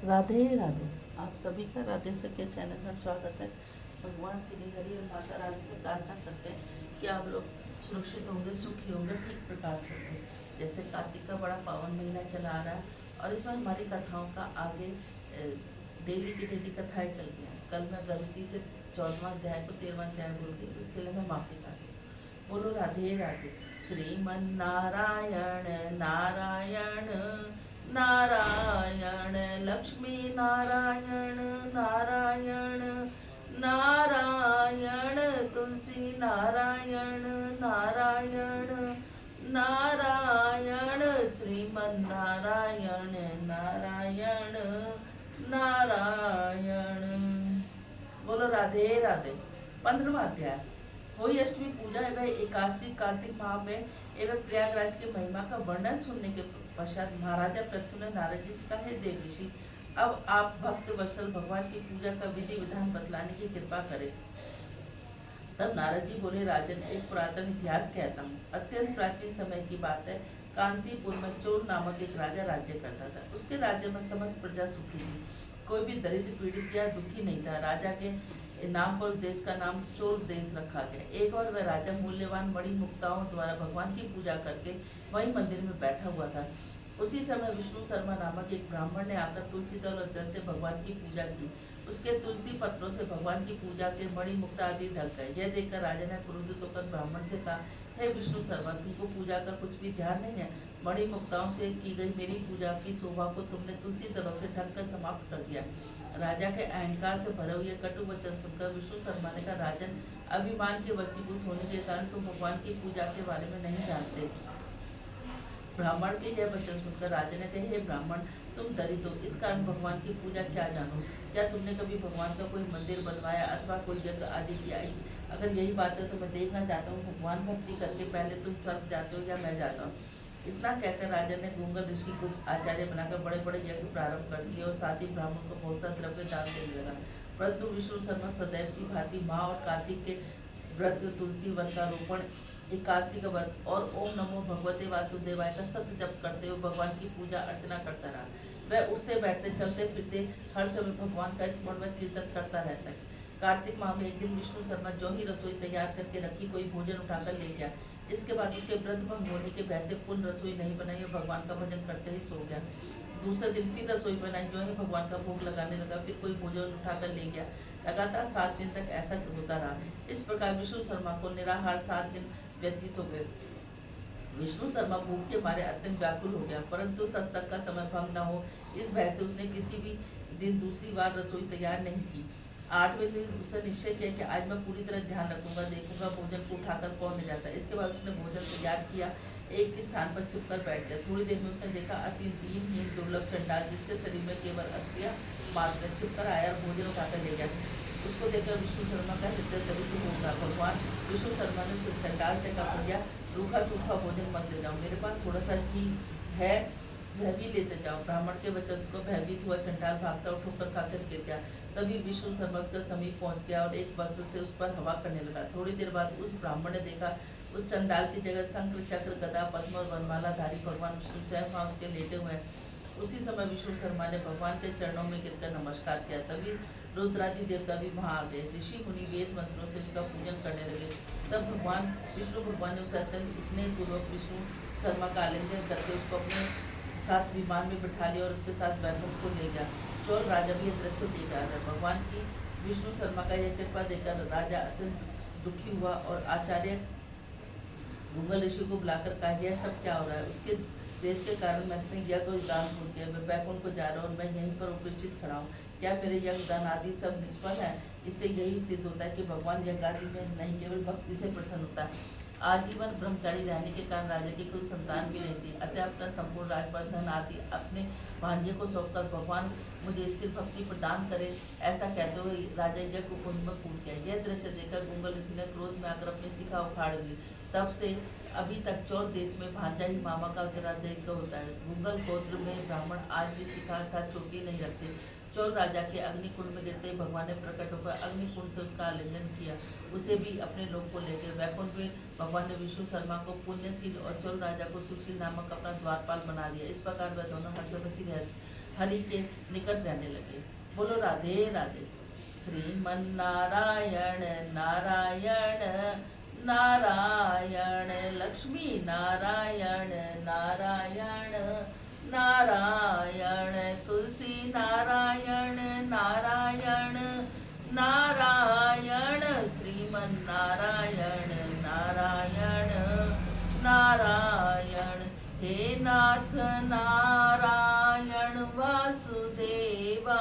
राधे राधे। आप सभी का राधे सखी चैनल में स्वागत है। भगवान श्री हरि और माता रानी से प्रार्थना करते हैं कि आप लोग सुरक्षित होंगे, सुखी होंगे, ठीक प्रकार से होंगे। जैसे कार्तिक का बड़ा पावन महीना चला आ रहा है और इसमें हमारी कथाओं का आगे डेली की डेली कथाएं चल रही हैं। कल मैं गलती से 14वां अध्याय को 13वां अध्याय बोल गई, उसके लिए मैं माफी चाहती हूँ। बोलो राधे राधे। श्रीमन नारायण नारायण नारायण, लक्ष्मी नारायण नारायण नारायण, तुलसी नारायण नारायण नारायण, श्रीमन नारायण नारायण नारायण। बोलो राधे राधे। 15वां अध्याय। वही अष्टमी पूजा एवं एकादशी कार्तिक माह में एवं प्रयागराज की महिमा का वर्णन सुनने के पश्चात महाराजा पृथु ने नारद जी से कहा, हे देव ऋषि, अब आप भक्त वत्सल भगवान की पूजा का विधि विधान बतलाने की कृपा करें। तब नारद जी बोले, राजन, एक पुरातन इतिहास कहता हूँ। अत्यंत प्राचीन समय की बात है। कांतिपुर में चोर नामक एक राजा राज्य करता था। उसके राज्य में समस्त प्रजा सुखी थी, कोई भी दरिद्र पीड़ित या दुखी नहीं था। राजा के नाम पर उस देश का नाम चोर देश रखा गया। एक बार वह राजा मूल्यवान मणि मुक्ताओं द्वारा भगवान की पूजा करके वही मंदिर में बैठा हुआ था। उसी समय विष्णु शर्मा नामक एक ब्राह्मण ने आकर तुलसी दल और जल से भगवान की पूजा की। उसके तुलसी पत्रों से भगवान की पूजा के मणि मुक्ता आदि ढक गए। यह देखकर राजा ने क्रोधित होकर ब्राह्मण से कहा, हे विष्णु शर्मा, तुमको पूजा का कुछ भी ध्यान नहीं है। मणि मुक्ताओं से की गई मेरी पूजा की शोभा को तुमने तुलसी दलों से ढककर समाप्त कर दिया। राजा के अहंकार से भरे हुए कटु वचन सुनकर विष्णु शर्मा ने कहा, राजन, अभिमान के वशीभूत होने के कारण तुम भगवान की पूजा के बारे में नहीं जानते। ब्राह्मण के यह वचन सुनकर राजा ने कहा, हे ब्राह्मण, तुम दरिद्र हो, इस कारण भगवान की पूजा क्या जानो? क्या तुमने कभी भगवान का कोई मंदिर बनवाया अथवा कोई यज्ञ आदि किया? अगर यही बात है तो मैं देखना चाहता हूँ, भगवान भक्ति करके पहले तुम स्वर्ग जाते हो या मैं जाता हूँ। इतना कहकर राजा ने गूंगल ऋषि को आचार्य बनाकर बड़े बड़े यज्ञ प्रारंभ कर दिए और साथ ही ब्राह्मण को बहुत सा द्रव्य दान देने लगा। परंतु विष्णु शर्मा सदैव की भांति माँ और कार्तिक के व्रत, तुलसी वन का रोपण, एकादशी का व्रत और ओम नमो भगवते वासुदेवाय का सत्य जप करते हुए भगवान की पूजा अर्चना करता रहा। वह उठते बैठते चलते फिरते हर समय भगवान का स्मरण में कीर्तन करता रहता है। कार्तिक माह में एक दिन विष्णु शर्मा जो ही रसोई तैयार करके रखी कोई भोजन उठाकर ले गया। इसके बाद उसके व्रत भंग होने के वैसे पुण्य रसोई नहीं बनाई और भगवान का भजन करते ही सो गया। दूसरे दिन फिर रसोई बनाई, जो ही भगवान का भोग लगाने लगा, फिर कोई भोजन उठाकर ले गया। लगातार 7 दिन तक ऐसा होता रहा। इस प्रकार विष्णु शर्मा को निराहार 7 दिन व्यतीत हो गए। विष्णु शर्मा भूख के मारे अत्यंत व्याकुल हो गया, परंतु सत्संग का समय भंग न हो इस भय से उसने किसी भी दिन दूसरी बार रसोई तैयार नहीं की। 8वें दिन उसने निश्चय किया कि आज मैं पूरी तरह ध्यान रखूंगा, देखूंगा भोजन को उठाकर कौन ले जाता है। इसके बाद उसने भोजन तैयार किया, एक स्थान पर छिपकर बैठ गया। थोड़ी देर में उसने देखा अति दीनहीन दुर्लभ चंडाल, जिसके शरीर में केवल अस्थियां मात्र, छिपकर आया और भोजन उठाकर ले गया। उसको देखकर विष्णु शर्मा का हृदय दरिद्र होगा। भगवान विष्णु शर्मा ने चंडाल से कहा, भैया, रूखा सूखा भोजन मत ले जाओ, मेरे पास थोड़ा सा घी है, वह भी लेते जाओ। ब्राह्मण के वचन को भयभीत हुआ चंडाल भागता और ठोकर खाकर गिर गया। तभी विष्णु शर्मा उसके समीप पहुंच गया और एक वस्त्र से उस पर हवा करने लगा। थोड़ी देर बाद उस ब्राह्मण ने देखा उस चंडाल की जगह शंख, चक्र, गदा, पद्म और वनमालाधारी भगवान विष्णु स्वयं वहां उसके लेटे हुए हैं। उसी समय विष्णु शर्मा ने भगवान के चरणों में गिरकर नमस्कार किया। तभी रुद्रादि देवता भी वहां आ गए। ऋषि मुनि वेद मंत्रों से उसका पूजन करने लगे। तब भगवान ने उसे अत्यंत स्नेहपूर्वक विष्णु शर्मा का आलिंगन करके उसको अपने साथ विमान में बिठा लिया और उसके साथ वैभव को ले गया। चोर राजा भी यह दृश्य देख रहा था। भगवान की विष्णु शर्मा का यह कृपा देखकर राजा अत्यंत दुखी हुआ और आचार्य गूंगल ऋषि को बुलाकर कहा, यह सब क्या हो रहा है? उसके देश के कारण मैं अपने यज्ञ दान भूल गया, मैं बैकुंठ को जा रहा हूँ और मैं यहीं पर उपस्थित खड़ा हूँ। क्या मेरे यज्ञ दान आदि सब निष्फल है? इससे यही सिद्ध होता है कि भगवान यज्ञ आदि में नहीं केवल भक्ति से प्रसन्न होता है। आजीवन ब्रह्मचारी रहने के कारण राजा की कोई संतान भी नहीं थी। अतः अपना संपूर्ण राजपाट धन आदि अपने भांजे को सौंपकर भगवान मुझे स्थिर भक्ति प्रदान करे, ऐसा कहते हुए राजा यज्ञ को कुंड में कूद गया। यह दृश्य देखकर गूंगल ऋषि ने क्रोध में आकर अपनी शिखा उखाड़ ली। तब से अभी तक चौथ देश में भांजा ही मामा का उत्तराधिकारी होता है। गूंगल गोत्र में ब्राह्मण आज भी शिखा अर्थात चोटी नहीं रखते। चोर राजा के अग्निकुंड में गिरते ही भगवान ने प्रकट होकर अग्निकुंड से उसका आलिंगन किया, उसे भी अपने लोक को लेकर वैकुंठ में भगवान ने विष्णु शर्मा को पुण्यशील और चोर राजा को सुशील नामक अपना द्वारपाल बना दिया। इस प्रकार वह दोनों हर्षवशी हरि के निकट रहने लगे। बोलो राधे राधे। श्रीमन नारायण नारायण नारायण, लक्ष्मी नारायण नारायण नारायण, तुलसी नारायण नारायण नारायण, श्रीमन नारायण नारायण नारायण। हे नाथ नारायण वासुदेवा,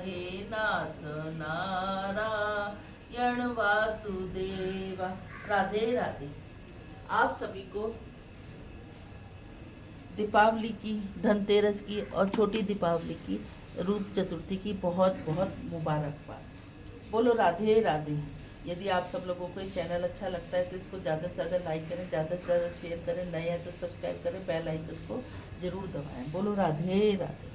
हे नाथ नारायण वासुदेवा। राधे राधे। आप सभी को दीपावली की, धनतेरस की और छोटी दीपावली की, रूप चतुर्थी की बहुत बहुत मुबारकबाद। बोलो राधे राधे। यदि आप सब लोगों को ये चैनल अच्छा लगता है तो इसको ज़्यादा से ज़्यादा लाइक करें, ज़्यादा से ज़्यादा शेयर करें, नए हैं तो सब्सक्राइब करें, बेल आइकन को जरूर दबाएं। बोलो राधे राधे।